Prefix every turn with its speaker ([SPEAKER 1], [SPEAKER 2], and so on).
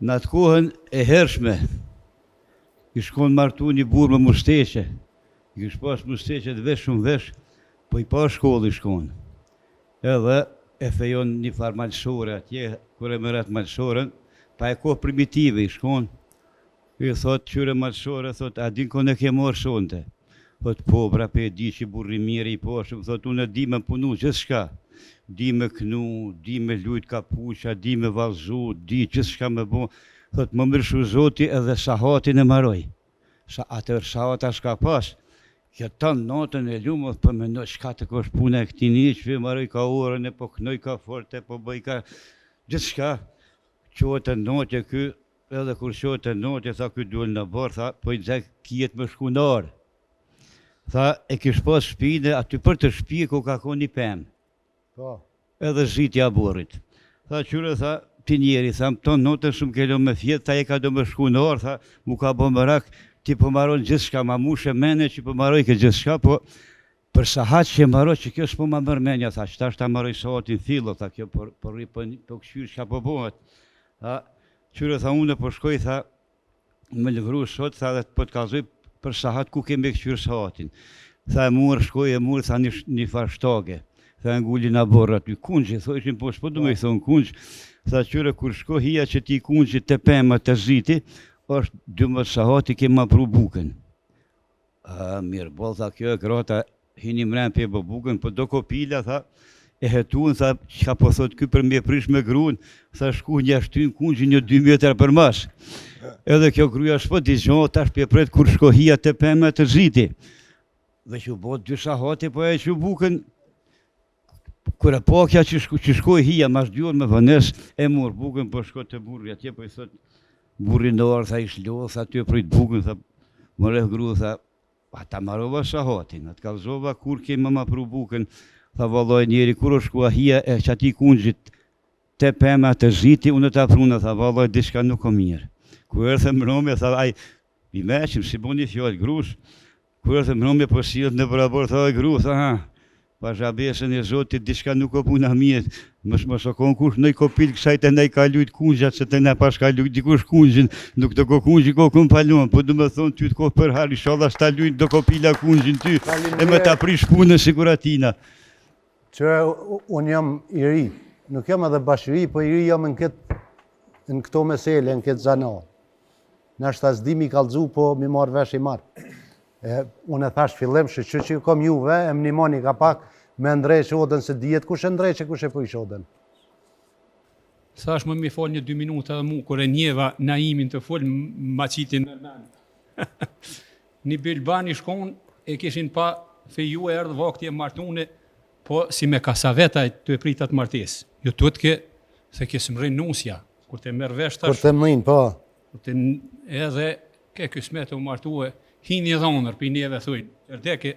[SPEAKER 1] Në atë kohën e hershme, i shkon martu një burë me mushteqe, i kish pas mushteqe të vesh shumë vesh, po i pa shkollë i shkon. Edhe e fejon një farë malshore atje, kur e mërat malshoren, pa e kohë primitive i shkon, i thot qyre malshore, thot, a din kone ke morë shonte? Thot, po, brape, di që burri mirë i poshëm, thot, unë di me punu gjithë shka. Di me knu, di me lujt kapuqa, di me valzu, di gjithë shka me bo. Thot, më mërëshu zoti edhe shahatin e maroj. Atër shahata shka pas, kjo tanë natën e lumë, për me në shka të kosh pune e këti një, që maroj ka orën e po knoj ka forte, po bëj ka gjithë shka. Qote natje ky, edhe kur qote natje, tha ky duel në barë, tha, po i dzek kjet me shkunarë. Tha, e kish pas shpine, aty për të shpije ku ka ko një pëmë. Edhe zhitja borit. Tha, qyre, tha, ti njeri, tha, më tonë notën shumë kello me fjetë, tha, e ka do me shkunar, tha, mu ka bo më rak, ti po maron gjithë shka, ma mushe mene që po maroj ke gjithë shka, po për sahat që maroj që kjo s'po ma mërë menja, tha, qëta shta maroj sahatin fillo, tha, kjo po këshyrë shka po bohet. Tha, qyre, tha, unë po shkoj, tha, me lëvru sot, tha, dhe po të kalzoj për sahat ku kemi këshyrë sahatin. Tha, shkoj e murë, tha, një farë shtage. Tha, ngulli nga borë aty, kungjë, thojshin, po shpo du me i thonë kungjë. Tha, qyre, kur shko hija që ti kungjë të pema të zhiti, është 12 sahati ke ma pru buken. Mirë, bolë, tha, kjo e grata, hini mren për e bë buken, po do kopila, tha, e hetun, tha, që ka po thot ky për me prish me gruën, tha, shku një ashtyn kungjë një 2 metra për mas. Edhe kjo gruja shpo t'i zhonë, tash për pret kur shko hija të pema të zhiti. Dhe që bot 2 sahati, po e që buken, kër e pakja që shkoj hija, mas 2 orë me vënes, e mor bukën, po shko të burri, atje po i thot, burri në orë, tha, i shlohë, tha, ty e projt bukën, tha, më reh gru, tha, ta marova shahatin, atë kalzova, kur kemë ma pru bukën, tha, valloj njeri, kur o shkua hija, e që ati kungjit, te pema të zhiti, unë të apruna, tha, valloj, dishka nuk o mirë. Kër e the mërome, tha, aj, i meqim, si bo një fjallë, grush, kër e the mërome, po silët në bërabor, tha, gru, tha, ha, pa zhabesën e zotit, diçka nuk o puna mjetë, më shokon kush nëj kopil kësajt e nej ka lujt kungjat, se të ne pas ka lujt dikush kungjin, nuk të ko kungjin ko këm palon, po du me thonë ty të ko për hali, shala s'ta lujt do kopila kungjin ty, e me ta prish punën siguratina.
[SPEAKER 2] Që unë jam i ri, nuk jam edhe bashkëri, po i ri jam në këto mesele, në këtë zanat. Nështë ta s'di mi kalzu, po mi marrë vesh i marrë. Unë e thash fillim, që kom juve, e më nimoni ka pak, me ndrejsh odën se dijet, kush e ndrejsh e kush e pëjsh odën?
[SPEAKER 3] Thash më mi fol një 2 minuta dhe mu, kër e njeva Naimin të fol, ma qitin në men. Një bilbani shkon, e kishin pa feju e erdhë vakti e martune, po si me kasavetaj të e pritat martes. Jo të ke, se kesë mërën nusja, kur të merë vesh tash.
[SPEAKER 2] Kur të mërin, po.
[SPEAKER 3] Edhe ke kësmet u martue, hini dhonër për njeve thujnë, erdeke,